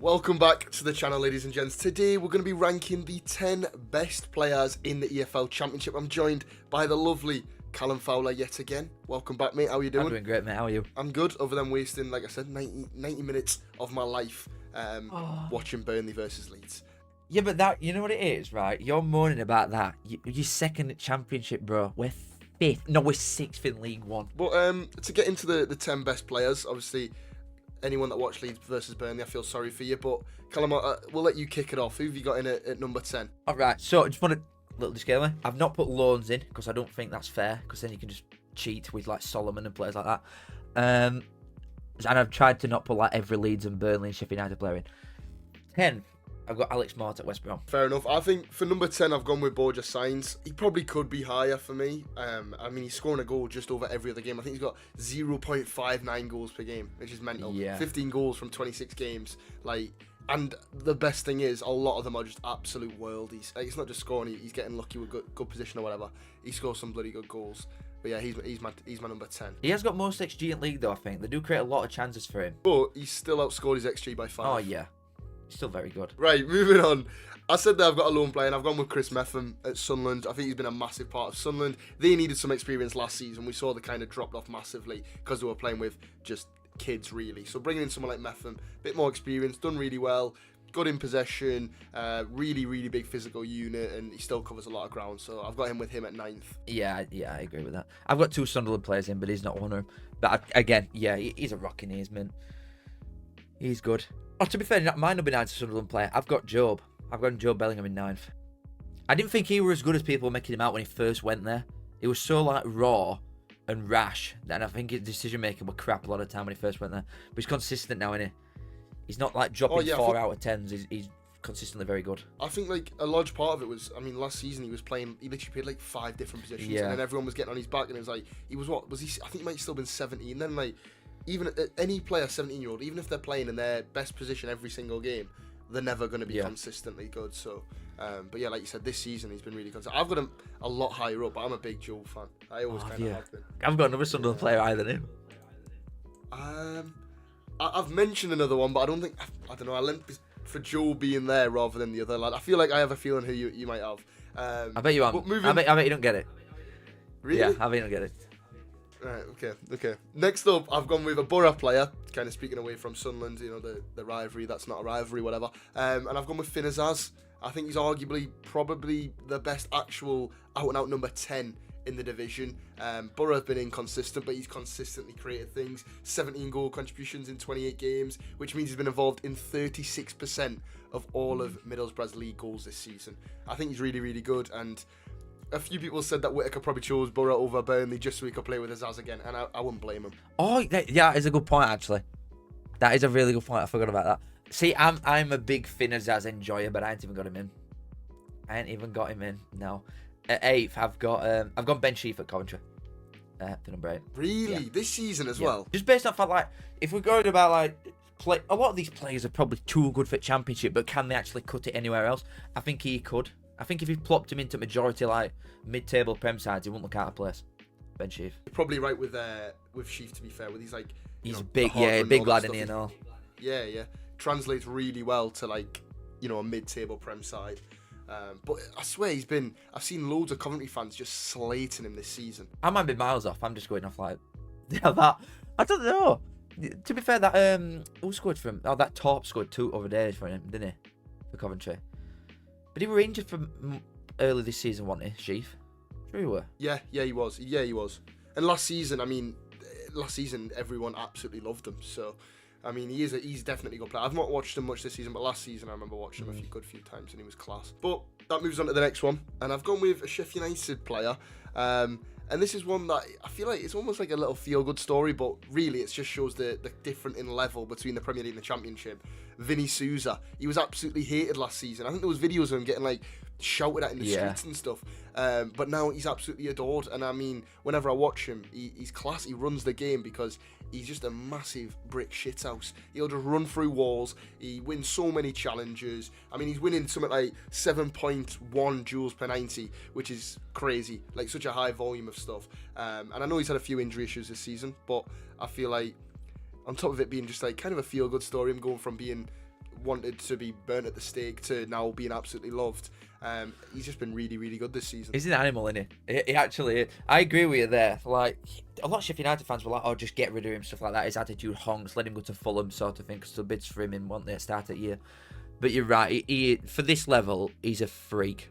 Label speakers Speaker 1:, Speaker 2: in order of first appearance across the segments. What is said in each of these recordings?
Speaker 1: Welcome back to the channel, ladies and gents. Today we're going to be ranking the 10 best players in the EFL Championship. I'm joined by the lovely Callum Fowler yet again. Welcome back, mate. How are you doing?
Speaker 2: I'm doing great, mate. How are you?
Speaker 1: I'm good, other than wasting, like I said, 90 minutes of my life watching Burnley versus Leeds.
Speaker 2: Yeah, but that, you know what it is, right? You're moaning about that. You're second at Championship, bro. We're fifth. No, we're sixth in League One.
Speaker 1: But to get into the 10 best players, obviously, anyone that watched Leeds versus Burnley, I feel sorry for you. But Callum, we'll let you kick it off. Who have you got in at number 10?
Speaker 2: All right, so I just want a little disclaimer. I've not put loans in because I don't think that's fair, because then you can just cheat with like Solomon and players like that. And I've tried to not put like every Leeds and Burnley and Sheffield United player in. 10, I've got Alex Mort at West Brom.
Speaker 1: Fair enough. I think for number 10, I've gone with Borja Sainz. He probably could be higher for me. I mean, he's scoring a goal just over every other game. I think he's got 0.59 goals per game, which is mental.
Speaker 2: Yeah.
Speaker 1: 15 goals from 26 games. And the best thing is, a lot of them are just absolute worldies. It's not just scoring; he's getting lucky with good position or whatever. He scores some bloody good goals. But yeah, he's my number 10.
Speaker 2: He has got most XG in league though. I think they do create a lot of chances for him.
Speaker 1: But he's still outscored his XG by 5.
Speaker 2: Oh yeah, he's still very good.
Speaker 1: Right, moving on. I said that I've got a lone player, and I've gone with Chris Metham at Sunderland. I think he's been a massive part of Sunderland. They needed some experience last season. We saw they kind of dropped off massively because they were playing with just kids, really. So bringing in someone like Metham, a bit more experience, done really well, good in possession, really, really big physical unit, and he still covers a lot of ground. So I've got him with him at 9th.
Speaker 2: Yeah, I agree with that. I've got 2 Sunderland players in, but he's not one of them. But again, yeah, he's a rocking ears, man. He's good. Oh, to be fair, my number 9 Sunderland player, I've got Job. I've got Job Bellingham in 9th. I didn't think he was as good as people were making him out when he first went there. He was so like raw and rash, and I think his decision making was crap a lot of the time when he first went there. But he's consistent now, isn't he? He's not like dropping 4 out of 10s. He's consistently very good.
Speaker 1: I think like a large part of it was, I mean, last season he literally played like 5 different positions, and then everyone was getting on his back, and it was like, he was I think he might have still been 17. Then like, even any player, 17-year-old, even if they're playing in their best position every single game, they're never going to be consistently good. So, but yeah, like you said, this season he's been really consistent. I've got him a lot higher up, but I'm a big Joel fan. I always kind of have been.
Speaker 2: I've got another Sunderland player higher than him.
Speaker 1: I've mentioned another one, but I don't think, I don't know, I lent for Joel being there rather than the other lad. I feel like I have a feeling who you might have.
Speaker 2: I bet you aren't. I bet you don't get it.
Speaker 1: Really?
Speaker 2: Yeah, I bet you don't get it.
Speaker 1: Right, okay. Next up, I've gone with a Borough player, kind of speaking away from Sunderland, you know, the rivalry, that's not a rivalry, whatever. And I've gone with Finn Azaz. I think he's arguably probably the best actual out-and-out number 10 in the division. Borough have been inconsistent, but he's consistently created things. 17 goal contributions in 28 games, which means he's been involved in 36% of all of Middlesbrough's league goals this season. I think he's really, really good, and a few people said that Whittaker probably chose Borough over Burnley just so he could play with Azaz again, and I wouldn't blame him.
Speaker 2: Oh, yeah, it's a good point, actually. That is a really good point. I forgot about that. See, I'm a big Finn Azaz enjoyer, but I ain't even got him in. No. At 8th, I've got Ben Sheaf at Coventry. For number 8.
Speaker 1: Really?
Speaker 2: Yeah.
Speaker 1: This season as well?
Speaker 2: Just based off, like, if we're going about, like, a lot of these players are probably too good for Championship, but can they actually cut it anywhere else? I think he could. I think if he plopped him into majority, like, mid-table Prem sides, he wouldn't look out of place. Ben Sheaf.
Speaker 1: You're probably right with Sheaf, to be fair, with he's like...
Speaker 2: He's a big lad in here and all.
Speaker 1: Yeah. Translates really well to, like, you know, a mid-table Prem side. But I swear I've seen loads of Coventry fans just slating him this season.
Speaker 2: I might be miles off. I'm just going off like that. I don't know. To be fair, that who scored for him? Oh, that Torp scored 2 other days for him, didn't he? For Coventry. But he were injured from early this season, wasn't he, Sheaf? Sure he were.
Speaker 1: Yeah, he was. And last season, everyone absolutely loved him. So, I mean, he's definitely a good player. I've not watched him much this season, but last season I remember watching him a few times, and he was class. But that moves on to the next one, and I've gone with a Sheffield United player. And this is one that I feel like it's almost like a little feel-good story, but really it just shows the difference in level between the Premier League and the Championship. Vinny Souza, he was absolutely hated last season. I think there was videos of him getting like shouted at in the streets and stuff. But now he's absolutely adored, and I mean, whenever I watch him, he's class. He runs the game because he's just a massive brick shithouse. He'll just run through walls. He wins so many challenges. I mean, he's winning something like 7.1 joules per 90, which is crazy. Like, such a high volume of stuff. And I know he's had a few injury issues this season, but I feel like on top of it being just like kind of a feel-good story, him going from being wanted to be burnt at the stake to now being absolutely loved. He's just been really, really good this season.
Speaker 2: He's an animal, isn't he? He actually is. I agree with you there. Like, a lot of Sheffield United fans were like, oh, just get rid of him, stuff like that. His attitude honks, let him go to Fulham, sort of thing, because the bids for him in, weren't they, at the start of the year. But you're right. He for this level, he's a freak.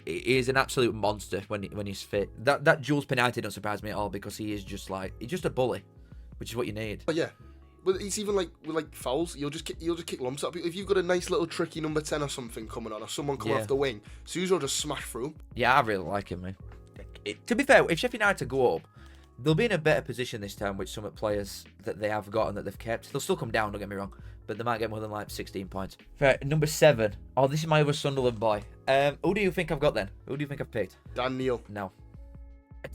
Speaker 2: He is an absolute monster when he's fit. That Jules penalty don't surprise me at all, because he's just a bully, which is what you need.
Speaker 1: Oh yeah. But he's even with fouls. You'll just kick lumps up. If you've got a nice little tricky number 10 or something coming on, or someone coming off the wing, Suso will just smash through.
Speaker 2: Yeah, I really like him, man. To be fair, if Sheffield United go up, they'll be in a better position this time with some players that they have got and that they've kept. They'll still come down, don't get me wrong, but they might get more than 16 points. Right, number 7. Oh, this is my other Sunderland boy. Who do you think I've got then? Who do you think I've picked?
Speaker 1: Dan Neil.
Speaker 2: No.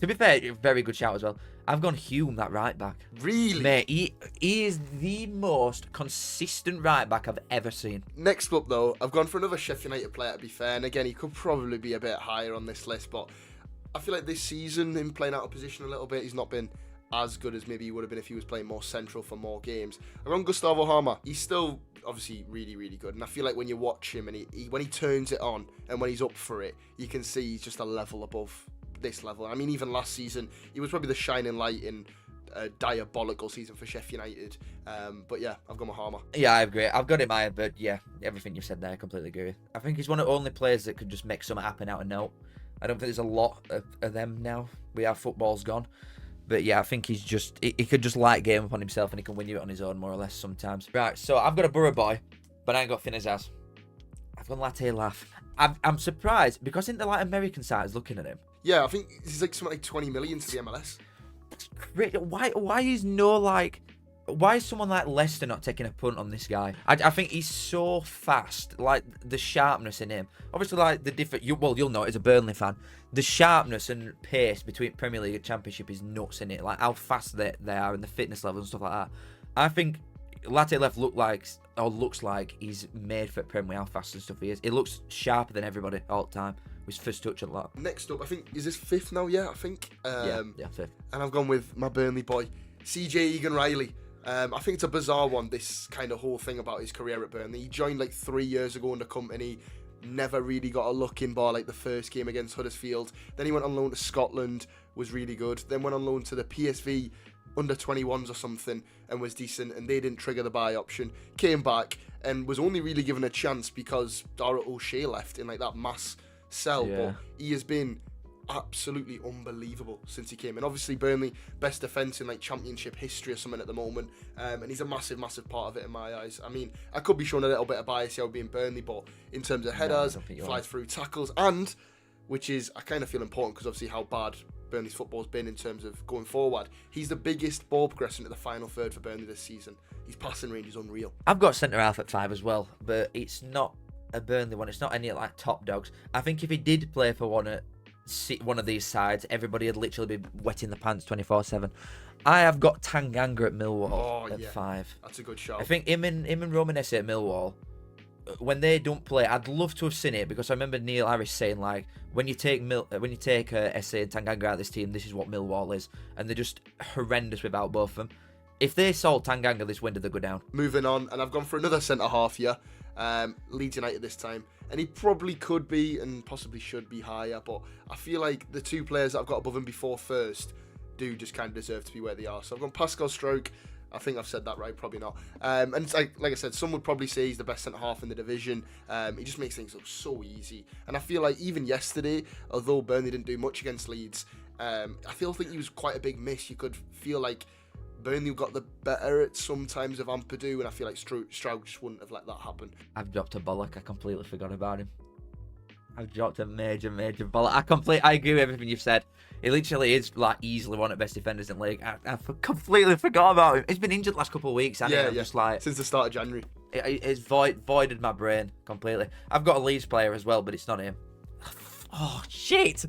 Speaker 2: To be fair, very good shout as well. I've gone Hume, that right back.
Speaker 1: Really?
Speaker 2: Mate, he is the most consistent right back I've ever seen.
Speaker 1: Next up, though, I've gone for another Sheffield United player, to be fair. And again, he could probably be a bit higher on this list. But I feel like this season, him playing out of position a little bit, he's not been as good as maybe he would have been if he was playing more central for more games. I've gone Gustavo Harmer. He's still obviously really, really good. And I feel like when you watch him and when he turns it on and when he's up for it, you can see he's just a level above this level. I mean, even last season, he was probably the shining light in a diabolical season for Sheffield United. But yeah, I've got Harmer.
Speaker 2: Yeah, I agree. I've got him higher, but yeah, everything you said there, I completely agree with. I think he's one of the only players that could just make something happen out of no. I don't think there's a lot of them now. Football's gone. But yeah, I think he could just light game upon himself and he can win you on his own more or less sometimes. Right, so I've got a Borough boy, but I ain't got Finn Azaz. I've got Latte Laugh. I'm surprised because in the American side is looking at him.
Speaker 1: Yeah, I think he's something like 20 million to the MLS.
Speaker 2: That's great. Why is someone like Leicester not taking a punt on this guy? I think he's so fast, like the sharpness in him. Obviously, like the different. You'll know it as a Burnley fan. The sharpness and pace between Premier League and Championship is nuts in it. Like how fast they are and the fitness level and stuff like that. I think Latte Left looks like he's made for Premier. How fast and stuff he is. He looks sharper than everybody all the time. His first touch a lot.
Speaker 1: Next up, I think, is this 5th now? Yeah, I think.
Speaker 2: Yeah, 5th.
Speaker 1: And I've gone with my Burnley boy, CJ Egan-Riley. I think it's a bizarre one, this kind of whole thing about his career at Burnley. He joined like 3 years ago under company, never really got a look in bar like the first game against Huddersfield. Then he went on loan to Scotland, was really good. Then went on loan to the PSV under 21s or something and was decent, and they didn't trigger the buy option. Came back and was only really given a chance because Dara O'Shea left in like that mass sell, but he has been absolutely unbelievable since he came in. Obviously Burnley best defence in like Championship history or something at the moment, and he's a massive part of it in my eyes. I mean, I could be showing a little bit of bias here being Burnley, but in terms of headers, flies through tackles, and which is I kind of feel important because obviously how bad Burnley's football's been in terms of going forward, he's the biggest ball progressor into the final third for Burnley this season. His passing range is unreal.
Speaker 2: I've got centre half at 5 as well, but it's not a Burnley one. It's not any like top dogs. I think if he did play for one of these sides, everybody would literally be wetting the pants 24/7. I have got Tanganga at Millwall at 5.
Speaker 1: That's a good shot.
Speaker 2: I think him and Romanesi at Millwall, when they don't play, I'd love to have seen it because I remember Neil Harris saying like, when you take Esse and Tanganga out of this team, this is what Millwall is, and they're just horrendous without both of them. If they sold Tanganga this window, they go down.
Speaker 1: Moving on, and I've gone for another centre half here. Leeds United this time, and he probably could be and possibly should be higher, but I feel like the 2 players that I've got above him before first do just kind of deserve to be where they are. So I've gone Pascal Stroke. I think I've said that right, probably not. And it's like I said, some would probably say he's the best centre half in the division. He just makes things look so easy, and I feel like even yesterday, although Burnley didn't do much against Leeds, I think he was quite a big miss. You could feel like Burnley got the better at sometimes of Ampadu, and I feel like Stroud just wouldn't have let that happen.
Speaker 2: I've dropped a bollock. I completely forgot about him. I've dropped a major bollock. I agree with everything you've said. He literally is like easily one of the best defenders in the league. I completely forgot about him. He's been injured the last couple of weeks, hasn't he? Just like
Speaker 1: since the start of January.
Speaker 2: It's voided my brain completely. I've got a Leeds player as well, but it's not him. Oh shit!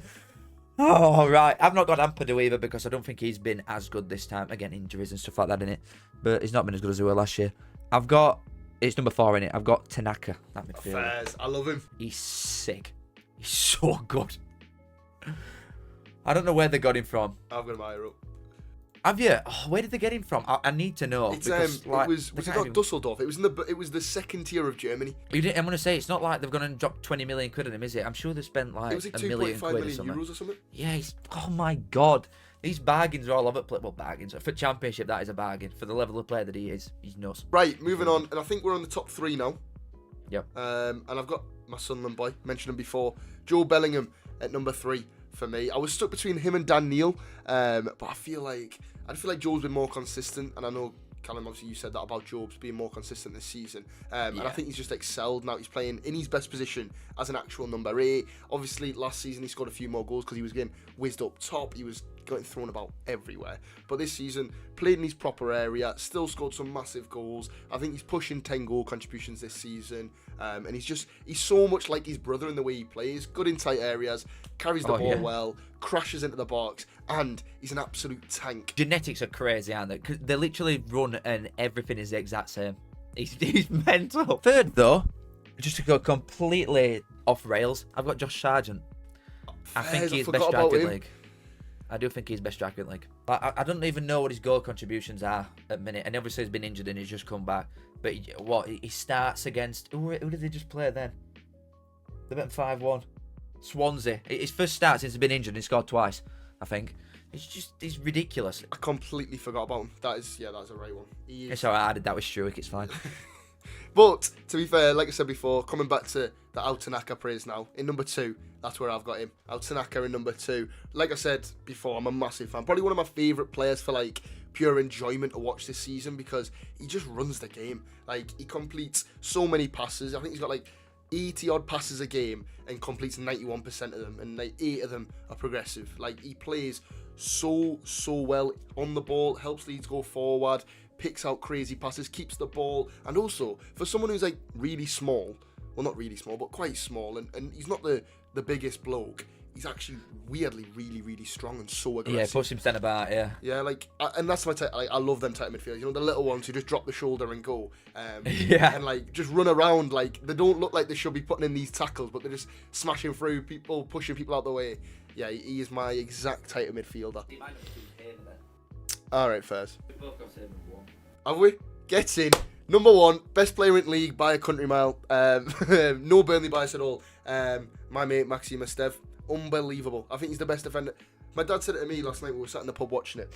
Speaker 2: Oh, right. I've not got Ampadu either because I don't think he's been as good this time. Again, injuries and stuff like that in it. But he's not been as good as he was last year. It's number 4 in it. I've got Tanaka. That midfielder.
Speaker 1: Fairs. I love him.
Speaker 2: He's sick. He's so good. I don't know where they got him from.
Speaker 1: I've got him higher up.
Speaker 2: Have you? Oh, where did they get him from? I need to know.
Speaker 1: It's
Speaker 2: because, like,
Speaker 1: it was
Speaker 2: they
Speaker 1: it
Speaker 2: can't
Speaker 1: not
Speaker 2: even-
Speaker 1: Dusseldorf? It was the second tier of Germany.
Speaker 2: I'm going to say, it's not like they've gone and dropped 20 million quid on him, is it? I'm sure they spent like
Speaker 1: It was like
Speaker 2: a million
Speaker 1: 2.5
Speaker 2: quid or
Speaker 1: million
Speaker 2: something.
Speaker 1: euros or something.
Speaker 2: Yeah, oh my God. These bargains are all over the place. Well, bargains. For Championship, that is a bargain. For the level of player that he is, he's nuts.
Speaker 1: Right, moving on, and I think we're on the top 3 now.
Speaker 2: Yep.
Speaker 1: And I've got my Sunderland boy, mentioned him before, Joe Bellingham at number 3 for me. I was stuck between him and Dan Neil, but I feel like Joe's been more consistent, and I know, Callum, obviously you said that about Jobs being more consistent this season, and I think he's just excelled now. He's playing in his best position as an actual number 8. Obviously, last season he scored a few more goals because he was getting whizzed up top. He was getting thrown about everywhere. But this season, played in his proper area, still scored some massive goals. I think he's pushing 10 goal contributions this season, and he's so much like his brother in the way he plays. Good in tight areas, carries the ball well, crashes into the box, and he's an absolute tank.
Speaker 2: Genetics are crazy, aren't they? 'Cause they literally run and everything is the exact same. He's mental. Third, though, just to go completely off rails, I've got Josh Sargent. I think he's best striker in the league. I do think he's best striker in the league. I don't even know what his goal contributions are at the minute. And obviously he's been injured and he's just come back. But he starts against... Who did they just play then? They beat 5-1. Swansea. His first start since he's been injured and he scored twice, I think. He's ridiculous.
Speaker 1: I completely forgot about him. That's a right one.
Speaker 2: It's alright, I did that with Struick, it's fine.
Speaker 1: But, to be fair, like I said before, coming back to the Autanaka praise now, in number 2, that's where I've got him. Autanaka in number 2. Like I said before, I'm a massive fan. Probably one of my favourite players for, like, pure enjoyment to watch this season because he just runs the game. Like, he completes so many passes. I think he's got, like, 80 odd passes a game and completes 91% of them, and like 8 of them are progressive. Like, he plays so well on the ball, helps Leeds go forward, picks out crazy passes, keeps the ball, and also for someone who's like really small, well, not really small, but quite small, and he's not the biggest bloke, he's actually weirdly really strong and so aggressive.
Speaker 2: Yeah, push him centre back, yeah.
Speaker 1: Yeah, like, and that's my type. Like, I love them type of midfielders. You know, the little ones who just drop the shoulder and go,
Speaker 2: yeah,
Speaker 1: and like just run around. Like, they don't look like they should be putting in these tackles, but they're just smashing through people, pushing people out the way. Yeah, he is my exact type of midfielder.
Speaker 2: He might not be him then.
Speaker 1: All right, Fairs.
Speaker 2: We both got him number 1.
Speaker 1: Have we? Get in. Number 1, best player in the league by a country mile. No Burnley bias at all. My mate Maxime Esteve. Unbelievable. I think he's the best defender. My dad said it to me last night. We were sat in the pub watching it.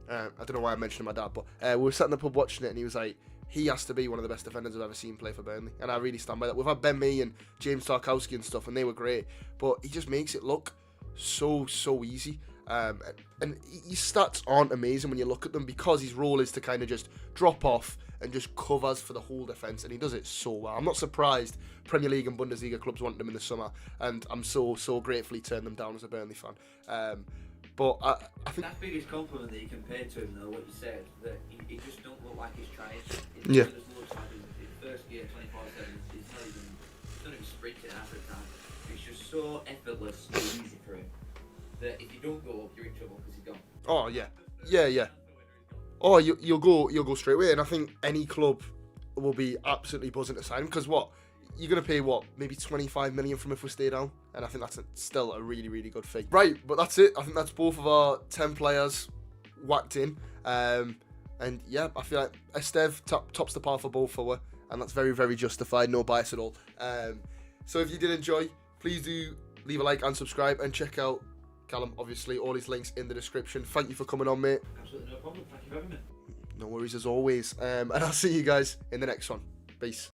Speaker 1: I don't know why I mentioned my dad, but we were sat in the pub watching it, and he was like, he has to be one of the best defenders I've ever seen play for Burnley, and I really stand by that. We've had Ben Mee and James Tarkowski and stuff, and they were great, but he just makes it look so easy. And his stats aren't amazing when you look at them because his role is to kind of just drop off and just covers for the whole defence, and he does it so well. I'm not surprised Premier League and Bundesliga clubs want him in the summer, and I'm so gratefully turned them down as a Burnley fan. But I think
Speaker 2: that's the biggest compliment that you can pay to him, though, what you said, that he just don't look like he's trying.
Speaker 1: Yeah.
Speaker 2: It just looks like his first gear 24/7, he's not even sprinting half the time. It's just so effortless and easy for him that if you don't go up, you're in trouble because he's gone.
Speaker 1: Oh yeah. Oh, you'll go straight away, and I think any club will be absolutely buzzing to sign him because you're gonna pay maybe 25 million from if we stay down, and I think that's still a really good fee. Right, but that's it. I think that's both of our 10 players whacked in, and yeah, I feel like Esteve tops the par for both for her, and that's very justified. No bias at all. So if you did enjoy, please do leave a like and subscribe, and check out Callum, obviously, all his links in the description. Thank you for coming on, mate.
Speaker 2: Absolutely no problem. Thank you for having me.
Speaker 1: No worries as always. And I'll see you guys in the next one. Peace.